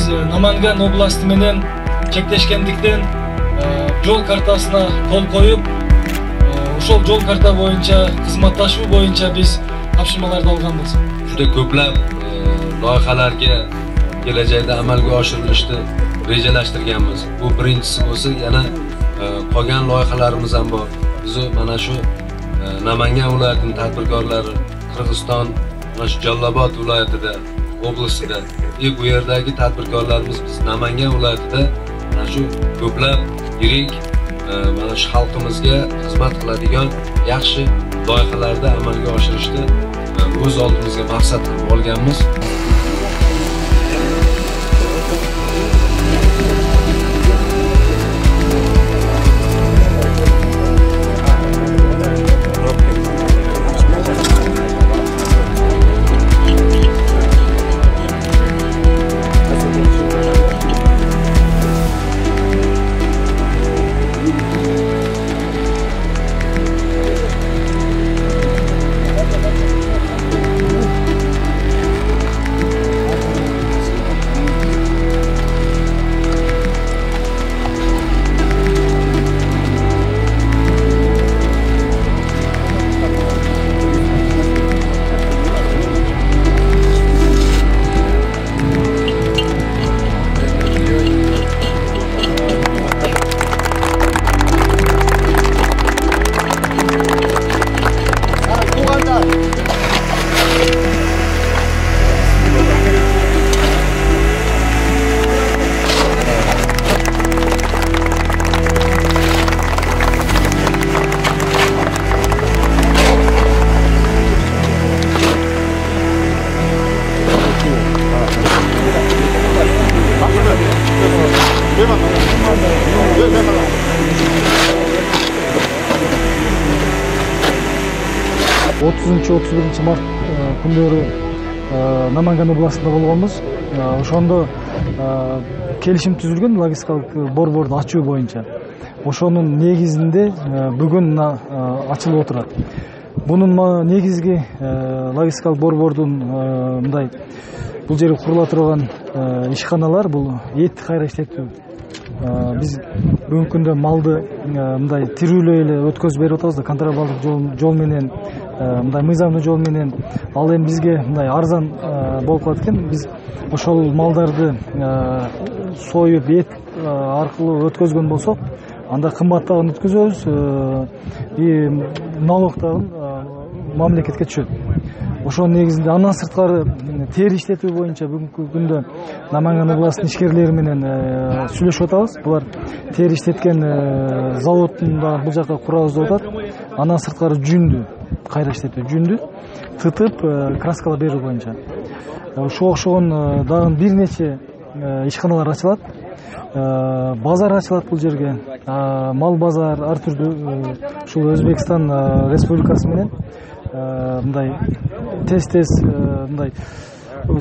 биз Наманган областы менен чектешкендиктен жол картасына кол коюп, ошол жол карта боюнча кызматташуу боюнча биз тапшырмаларды алганбыз. Juda ko'plab loyihalarga kelajakda amalga oshirilishni rejalashtirganmiz. Bu birinchisi bo'lsa, yana qolgan loyihalarimiz ham bor. Biz mana shu Namangan viloyatining tadbirkorlari Qirg'iziston, mana shu Jallobod viloyatida, oblastida, bu yerdagi tadbirkorlarimiz biz Namangan viloyatida mana shu ko'plab yirik mana shu xalqimizga xizmat qiladigan yaxshi loyihalarda amalga oshirishni o'z oldimizga maqsad qilib olganmiz. Март күндөрү Наманган областында болгонбуз. Ошондо келишим түзүлгөн логистикалык борборду ачуу боюнча. Ошонун негизинде бүгүн ачылып отурат. Бунун негизги логистикалык борбордун мындай бул жерге курула турган ишканалар бул этти кайра иштетүү. Биз бүгүнкү күндө малды мындай тирүүлөй эле өткөзүп берип атабыз да, контрабандык жол менен, мындай мыйзамдуу жол менен. Ал эми бизге мындай арзан болуп калат экен. Биз ошол малдарды союп эт аркылуу өткөзгөн болсок, анда кымбаттагын өткөзөбүз, налог дагы мамлекетке түшөт. Ошонун негизинде андан сырткары тери иштетүү боюнча бүгүнкү күндө Наманган областынын ишкерлери менен сүйлөшүп атабыз. Булар тери иштеткен заводун да бул жака курабыз деп атат. Андан сырткары жүндү кайра иштетүү, жүндү тытып краскалап берүү боюнча. Ошого окшогон дагы бир нече ишканалар ачылат. Базар ачылат бул жерге. Мал базар ар түрдүү ушул Өзбекстан Республикасы менен мындай тез мындай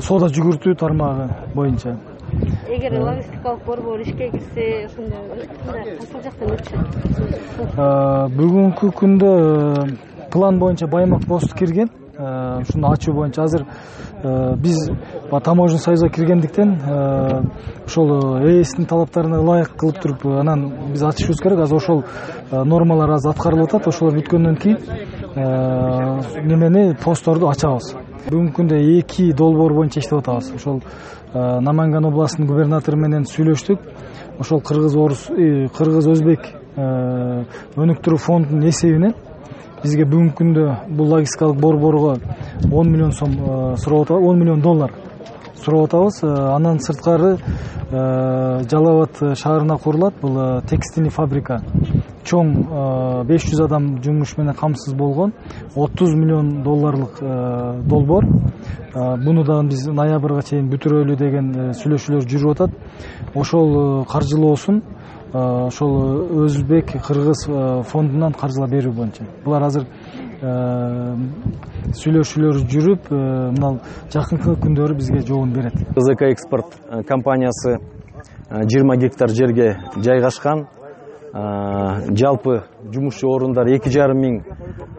соода жүгүртүү тармагы боюнча. Эгер логистикалык борбор ишке кирсе, ошондой кайсы жактан өтүшөт? Бүгүнкү күндө план боюнча Баймак посту кирген. Ушуну ачуу боюнча азыр биз таможня союзга киргендиктен ошол ЭСтин талаптарына ылайык кылып туруп анан биз ачышыбыз керек. Азыр ошол нормалар азыр аткарылып атат. Ошолор бүткөндөн кийин немени постторду ачабыз. Бүгүнкү күндө 2 долбоор боюнча иштеп атабыз. Ошол Наманган областынын губернатору менен сүйлөштүк. Ошол Кыргыз-Өзбек өнүктүрүү фондунун эсебинен бизге бүгүнкү күндө бул логистикалык борборго 10 миллион сом сурап атабыз, 10 миллион доллар сурап атабыз. Андан сырткары Жалалабад шаарына курулат бул текстильный фабрика. Чоң 500 адам жумуш менен камсыз болгон 30 миллион долларлык долбоор. Буну да биз ноябрга чейин бүтүрөлү деген сүйлөшүүлөр жүрүп атат. Ошол каржылоосун ошол Өзбек Кыргыз фондунан каржылап берүү боюнча. Булар азыр сүйлөшүүлөр жүрүп, мына жакынкы күндөрү бизге жообун берет. КЗК экспорт компаниясы 20 гектар жерге жайгашкан. Жалпы жумушчу орундар 2,5 миң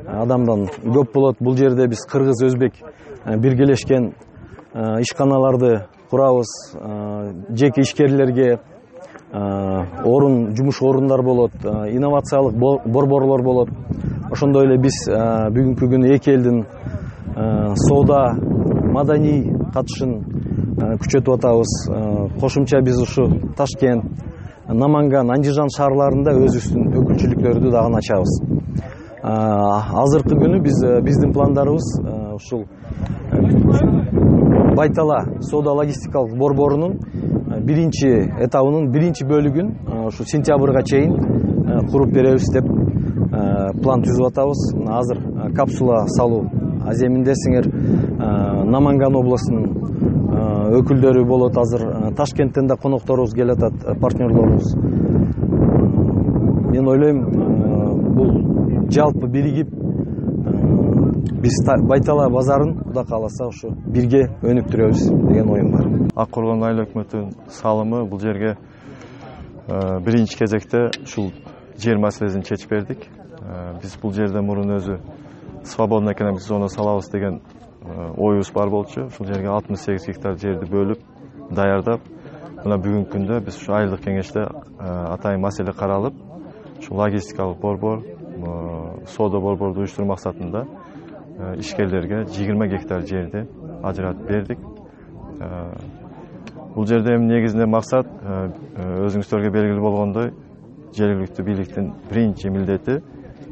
адамдан көп болот. Бул жерде биз Кыргыз-Өзбек биргелешкен ишканаларды курабыз. Жеке ишкерлерге жумуш орундар болот, инновациялык борборлор болот. Ошондой эле биз бүгүнкү күнү эки элдин соода, маданий катышын күчөтүп атабыз. Кошумча биз ушу Ташкент, Наманган, Андижан шаарларында өзүбүздүн өкүлчүлүктөрдү дагы ачабыз. Азыркы күнү биздин пландарыбыз ушул Байтала соода логистикалык борборунун биринчи этабынын биринчи бөлүгүн ушу сентябрга чейин куруп беребиз деп план түзүп атабыз. Азыр капсула салуу аземиндесиңер. Наманган областынын өкүлдөрү болот. Азыр Ташкенттен да конокторубуз келе атат, партнерлорубуз. Мен ойлойм, бул жалпы биригип биз Байтала базарын Кудай кааласа ушу бирге өнүктүрөбүз деген оюм бар. Ак Коргон айыл өкмөтүнүн салымы бул жерге биринчи кезекте ушул жер маселесин чечип бердик. Биз бул жерде мурун өзү свободный экономикалык зона салабыз деген оюбуз бар болчу. Ушул жерге 68 гектар жерди бөлүп, даярдап, мына бүгүнкү күндө биз ушу айылдык кеңеште атайын маселе каралып, ушу логистикалык борбор, соода борборду уюштуруу максатында ишкерлерге 20 гектар жерди ажыратып бердик. Бул жерде негизинде максат өзүңүздөргө белгилүү болгондой, жергиликтүү бийликтин биринчи милдети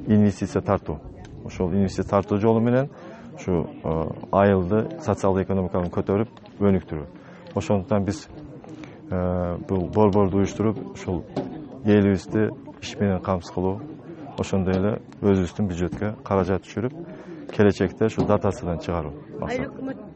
инвестиция тартуу. Ошол инвестиция тартуу жолу менен ушу айылды социал-экономикалык көтөрүп, өнүктүрүү. Ошондуктан биз бул борборду уюштуруп, ушул элибизди иш менен камсыз кылуу, ошондой эле өзүбүздүн бюджетке каражат түшүрүп, келечекте ушу дотациядан чыгаруу. Айыл өкмөт